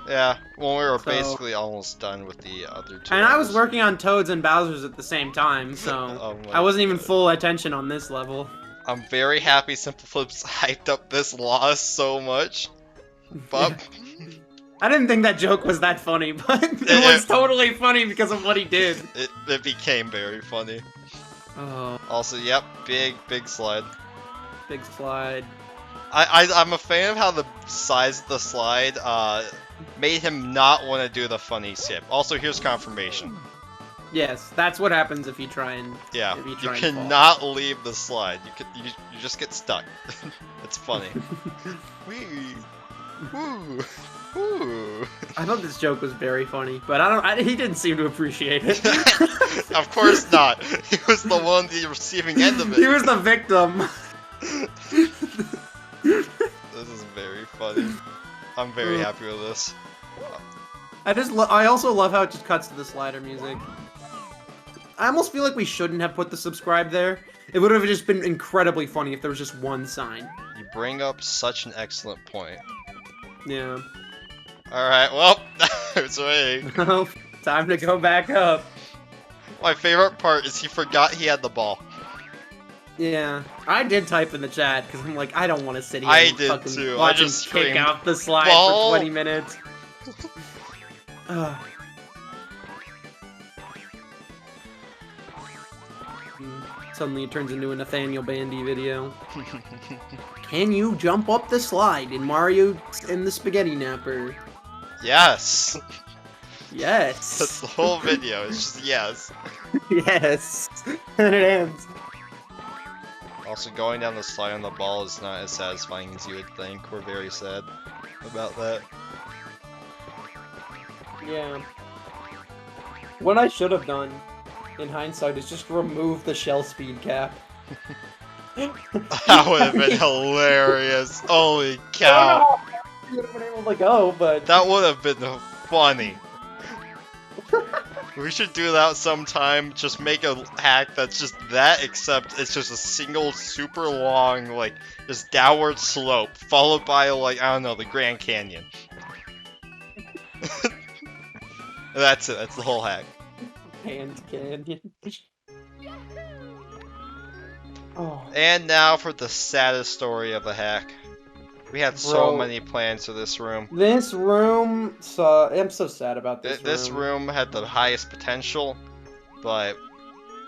Yeah, well, we were So- basically almost done with the other two. And I was levels. working on Toad's and Bowser's at the same time, so Oh my I wasn't even God. full attention on this level. I'm very happy Simple Flips hyped up this loss so much. But I didn't think that joke was that funny, but it was totally funny because of what he did. it became very funny. Oh, Also, yep, big slide. big slide. I'm a fan of how the size of the slide made him not want to do the funny skip. Also, here's confirmation. Yes, that's what happens if you try and Yeah, if you try and fall. cannot leave the slide. You just get stuck. It's funny. Wee, woo, woo. I thought this joke was very funny, but he didn't seem to appreciate it. Of course not. He was the one the receiving end of He it. was the victim. This is very funny. I'm very happy with this. I also love how it just cuts to the slider music. I almost feel like we shouldn't have put the subscribe there. It would have just been incredibly funny if there was just one sign. You bring up such an excellent point. Yeah. Alright, well, it's waiting. Time to go back up. My favorite part is he forgot he had the ball. Yeah, I did type in the chat because I'm like, I don't want to sit here I and did fucking too. I watch him just kick screamed, out the slide "Ball!" for 20 minutes. Ugh. Suddenly it turns into a Nathaniel Bandy video. Can you jump up the slide in Mario and the Spaghetti Napper? Yes! Yes. That's the whole video, it's just yes. Yes. And it ends. Also, going down the slide on the ball is not as satisfying as you would think. We're very sad about that. Yeah. What I should have done, in hindsight, is just remove the shell speed cap. That would have been hilarious. Holy I cow. don't know how fast you would have been able to go, but That would have been funny. We should do that sometime. Just make a hack that's just that, except it's just a single super long, like, just downward slope, followed by, like, I don't know, the Grand Canyon. That's it. That's the whole hack. Hand canyon. Oh, And now for the saddest story of the hack. We had so Bro. many plans for this room. this room. So I'm so sad about this room. This room had the highest potential, but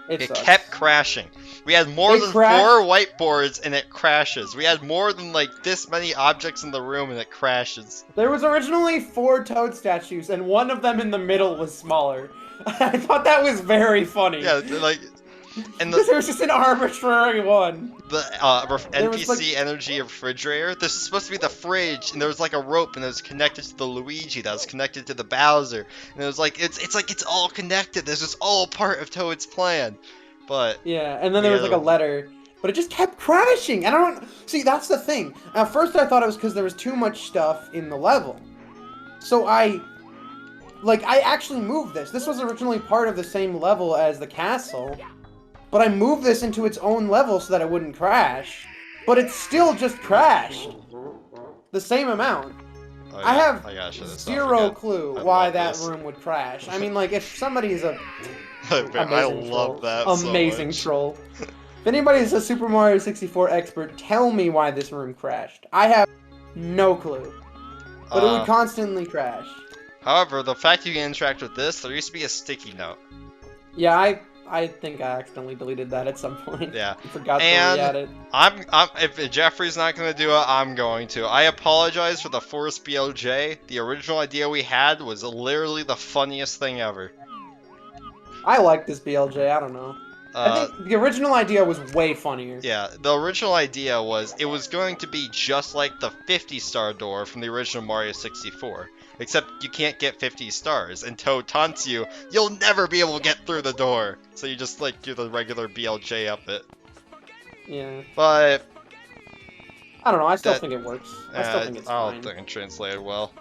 it sucks. kept crashing. We had more It than crashed- 4 whiteboards and it crashes. We had more than like this many objects in the room and it crashes. There was originally 4 Toad statues, and one of them in the middle was smaller. I thought that was very funny. Yeah, like, and Because the there was just an arbitrary one. NPC There was, like- energy refrigerator. This is supposed to be the fridge, and there was like a rope, and it was connected to the Luigi, that was connected to the Bowser, and it was like it's all connected. This is all part of Toad's plan, but Yeah, and then there was like a letter, but it just kept crashing. And I don't see. That's the thing. At first, I thought it was because there was too much stuff in the level. So I actually moved this. This was originally part of the same level as the castle, but I moved this into its own level so that it wouldn't crash. But it still just crashed. The same amount. oh, I yeah, have gotta shut this off zero again. clue I why love that this. room would crash. I mean, like, if somebody is a I amazing love troll. that Amazing so much. troll. If anybody is a Super Mario 64 expert, tell me why this room crashed. I have no clue. But it would constantly crash. However, the fact you can interact with this, there used to be a sticky note. Yeah, I think I accidentally deleted that at some point. Yeah. I forgot to And- re-add it. If Jeffrey's not gonna do it, I'm going to. I apologize for the forced BLJ. The original idea we had was literally the funniest thing ever. I like this BLJ, I don't know. I think the original idea was way funnier. Yeah, the original idea was it was going to be just like the 50-star door from the original Mario 64. Except you can't get 50 stars, and Toad taunts you, you'll never be able to get through the door. So you just like do the regular BLJ up it. Yeah. But I don't know, I still That- think it works. I still think it's I don't fine. think it translated well.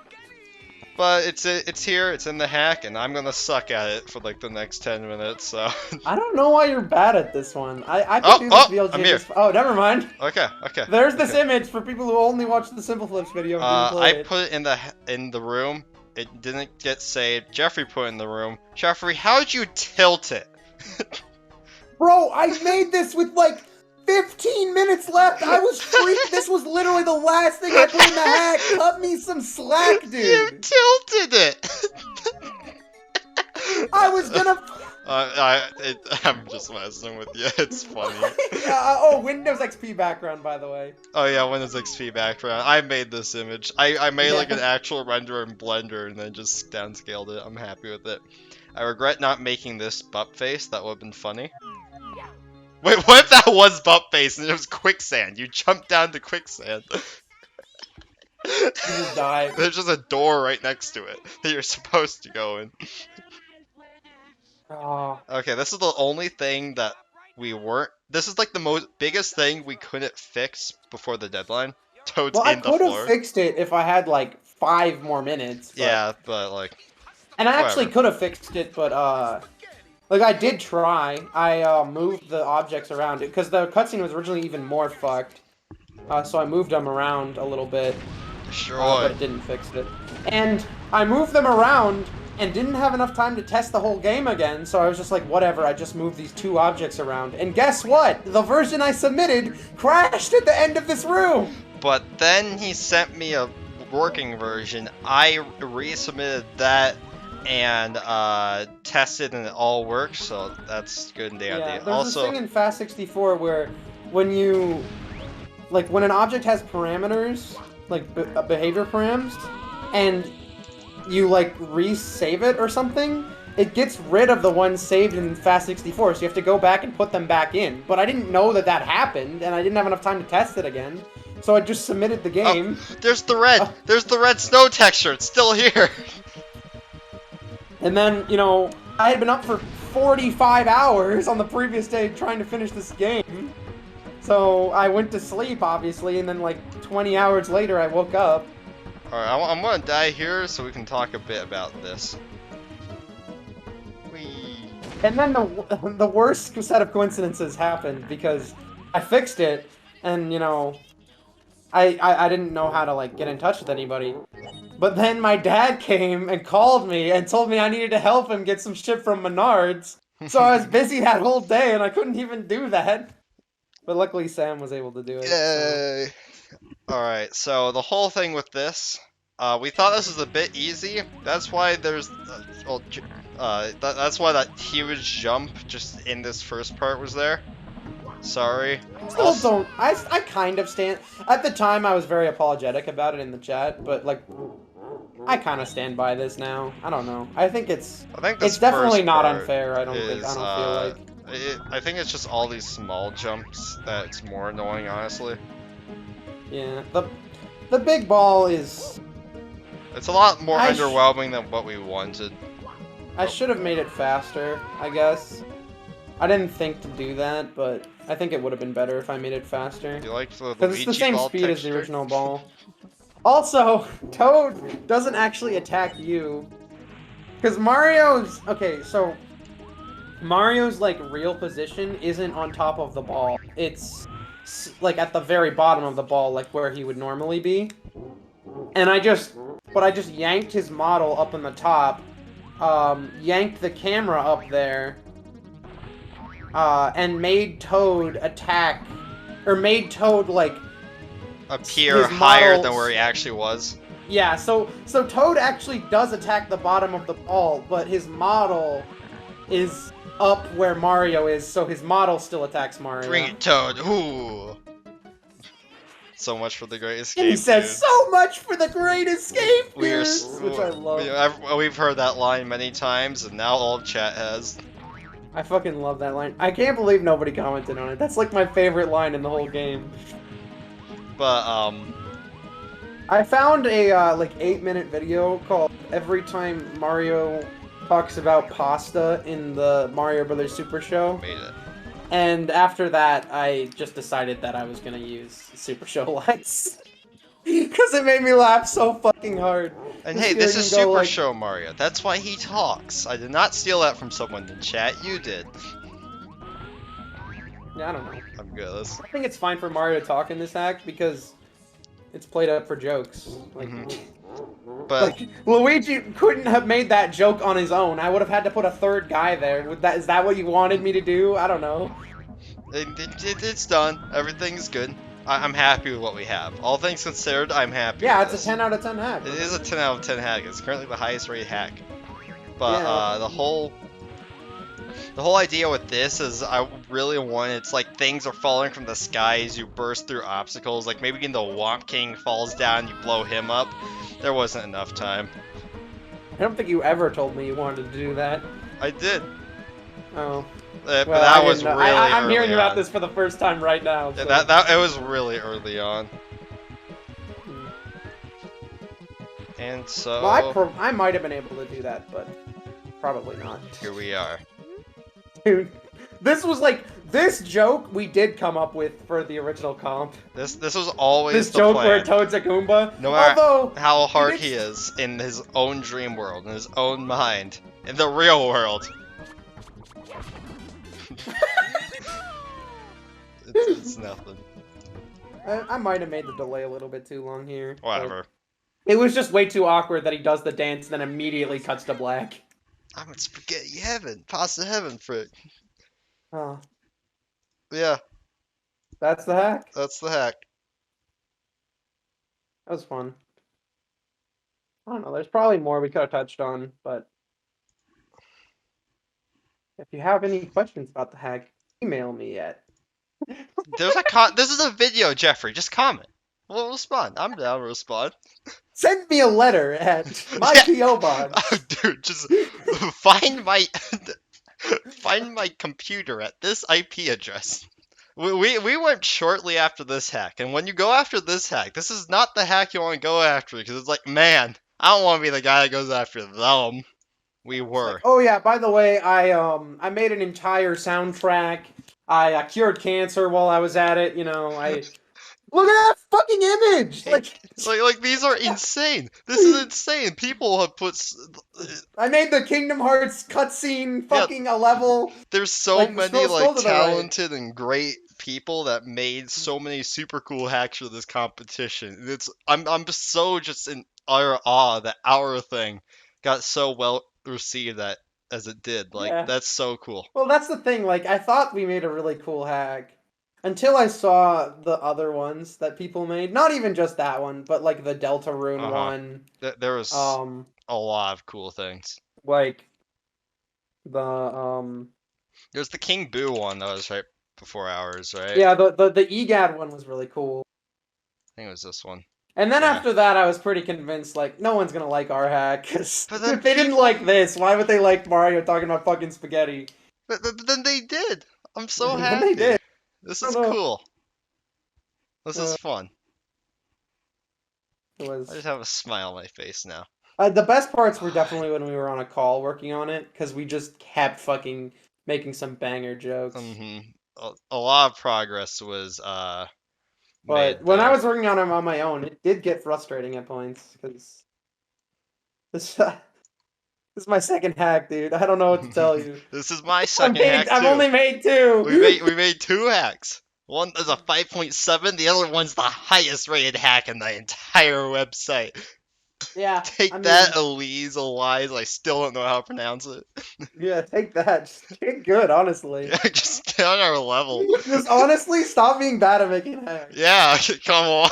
But it's here, it's in the hack, and I'm gonna suck at it for like the next 10 minutes, so... I don't know why you're bad at this one. I Oh, can do this oh, VLG. I'm here. Oh, never mind. Okay, okay. There's this okay. image for people who only watched the Simple Flips video and didn't play I it. put it in the room. It didn't get saved. Jeffrey put it in the room. Jeffrey, how'd you tilt it? Bro, I made this with like 15 minutes left. I was freaked. This was literally the last thing I put in the hack. Cut me some slack, You dude. tilted it! I was gonna. I'm just messing with you. It's funny. Oh, Windows XP background, by the way. Oh yeah, Windows XP background. I made this image. I made like Yeah. an actual render in Blender and then just downscaled it. I'm happy with it. I regret not making this butt face. That would have been funny. Wait, what if that was butt face and it was quicksand? You jumped down to quicksand. You just died. There's just a door right next to it that you're supposed to go in. Oh. Okay, this is the only thing that we weren't. This is like the biggest thing we couldn't fix before the deadline. Toad's Well, I in the could floor. have fixed it if I had like 5 more minutes. But... Yeah, but like. And I actually whatever. could have fixed it, but like I did try. I moved the objects around it because the cutscene was originally even more fucked. So I moved them around a little bit, but Destroy. it didn't fix it. And I moved them around and didn't have enough time to test the whole game again. So I was just like, whatever. I just moved these 2 objects around. And guess what? The version I submitted crashed at the end of this room. But then he sent me a working version. I resubmitted that and tested, and it all works. So that's good and dandy. Yeah, there's Also, this thing in Fast 64 where when you, like, when an object has parameters, like behavior params, and you, like, resave it or something, it gets rid of the ones saved in Fast 64, so you have to go back and put them back in. But I didn't know that that happened, and I didn't have enough time to test it again, so I just submitted the game. there's the red. There's the red snow texture. It's still here. And then, you know, I had been up for 45 hours on the previous day trying to finish this game. So I went to sleep, obviously, and then like 20 hours later I woke up. Alright, I'm gonna die here so we can talk a bit about this. Whee. And then the worst set of coincidences happened because I fixed it, and, you know, I didn't know how to, like, get in touch with anybody. But then my dad came and called me and told me I needed to help him get some shit from Menards. So I was busy that whole day and I couldn't even do that. But luckily Sam was able to do it. So. Yay! Alright, so the whole thing with this, we thought this was a bit easy. That's why there's, that's why that huge jump just in this first part was there. Sorry. Still don't. I kind of stand. At the time, I was very apologetic about it in the chat, but like, I kind of stand by this now. I don't know. I think it's this definitely first not part unfair. I don't is, feel like. I think it's just all these small jumps that's more annoying, honestly. Yeah. The big ball is. It's a lot more I underwhelming than what we wanted. I should have made it faster, I guess. I didn't think to do that, but I think it would have been better if I made it faster. Do you like the Because it's the Luigi same ball speed as the texture? original ball. Also, Toad doesn't actually attack you. Because Mario's... Okay, so... Mario's, like, real position isn't on top of the ball. It's, like, at the very bottom of the ball, like, where he would normally be. And I just yanked his model up on the top, yanked the camera up there, and made Toad attack, or made Toad, like... appear his higher models- than where he actually was. Yeah, so Toad actually does attack the bottom of the ball, but his model is up where Mario is, so his model still attacks Mario. Bring it, Toad. Ooh. So much for the Great Escape. And he says, dude. "So much for the Great Escape," We are dude," which I love. We've heard that line many times, and now all of chat has. I fucking love that line. I can't believe nobody commented on it. That's like my favorite line in the whole game. But I found a like 8-minute video called "Every Time Mario Talks About Pasta in the Mario Brothers Super Show," made it. and after that, I just decided that I was gonna use Super Show lines because it made me laugh so fucking hard. And This hey, year this you is can go, Super like- Show Mario. That's why he talks. I did not steal that from someone in chat. You did. Yeah, I don't know. I'm good. I think it's fine for Mario to talk in this hack because it's played up for jokes. Like, But Luigi couldn't have made that joke on his own. I would have had to put a third guy there. Is that what you wanted me to do? I don't know. it's done. Everything's good. I'm happy with what we have. All things considered, I'm happy Yeah, with it's this. a 10 out of 10 hack. It is a 10 out of 10 hack. It's currently the highest rated hack. But Yeah. the whole idea with this is I really want it's like things are falling from the skies, you burst through obstacles, like maybe the Womp King falls down, you blow him up. There wasn't enough time. I don't think you ever told me you wanted to do that. I did. Oh. But Well, that I was didn't know. really I'm hearing early about on. this for the first time right now. Yeah, So. that it was really early on. Hmm. And so Well, I might have been able to do that, but probably not. here we are. Dude, this joke we did come up with for the original comp. This was always This the joke plan. where Toad's a Goomba. No matter Although how hard it's- he is in his own dream world, in his own mind, in the real world. it's nothing. I might have made the delay a little bit too long here. but Whatever. It was just way too awkward that he does the dance and then immediately cuts to black. I'm in spaghetti heaven, pasta heaven, frick. Oh, Yeah, that's the hack. that's the hack. That was fun. I don't know. There's probably more we could have touched on, but if you have any questions about the hack, email me at. This is a video, Jeffrey. Just comment. We'll respond. I'm down to respond. Send me a letter at my Yeah. PO box. Oh, dude, just find my computer at this IP address. We went shortly after this hack, and when you go after this hack, this is not the hack you want to go after because it's like, man, I don't want to be the guy that goes after them. We were. Oh yeah, by the way, I made an entire soundtrack. I cured cancer while I was at it. You know, I look at that fucking image. Like these are insane. This is insane. People have put. I made the Kingdom Hearts cutscene fucking a level. There's so Like, many scroll like to the right. talented and great people that made so many super cool hacks for this competition. I'm so just in utter awe that our thing got so well received that as it did. Like Yeah. that's so cool. Well, that's the thing. Like, I thought we made a really cool hack until I saw the other ones that people made. Not even just that one, but like the Delta Rune Uh-huh. one. There was Um, a lot of cool things. like the There's the King Boo one that was right before ours, right? yeah, the EGAD one was really cool. I think it was this one. And then Yeah. after that, I was pretty convinced, like, no one's gonna like our hack. 'Cause But then if they didn't like this, why would they like Mario talking about fucking spaghetti? But then they did. I'm so And happy. they did. This I is don't know. cool. This is fun. It was. I just have a smile on my face now. The best parts were definitely when we were on a call working on it, because we just kept fucking making some banger jokes. A lot of progress was But made when I there. was working on them on my own, it did get frustrating at points, because this is my second hack, dude. I don't know what to tell you. This is my second hack too. I've only made two. we made two hacks. One is a 5.7, the other one's the highest rated hack in the entire website. Yeah. Take I mean, that, Elise, Elias. I still don't know how to pronounce it. Yeah, take that. Just get good, honestly. Just get on our level. Just honestly, stop being bad at making hacks. Yeah, come on.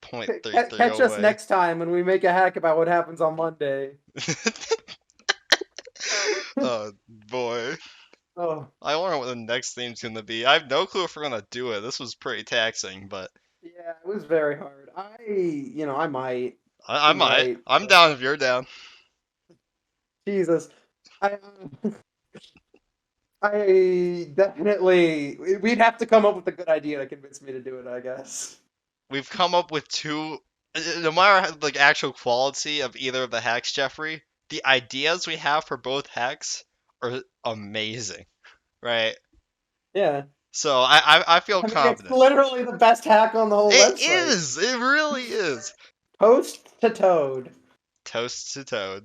Point 33 Catch us away. next time when we make a hack about what happens on Monday. Oh boy. Oh, I wonder what the next theme's gonna be. I have no clue if we're gonna do it. This was pretty taxing, but yeah, it was very hard. I might. I might. Right. I'm down if you're down. Jesus. I definitely. We'd have to come up with a good idea to convince me to do it, I guess. We've come up with two. No matter like actual quality of either of the hacks, Jeffrey, the ideas we have for both hacks are amazing, right? Yeah. So I feel I mean, it's confident. literally the best hack on the whole It website. is. It really is. Toast to Toad. Toast to Toad.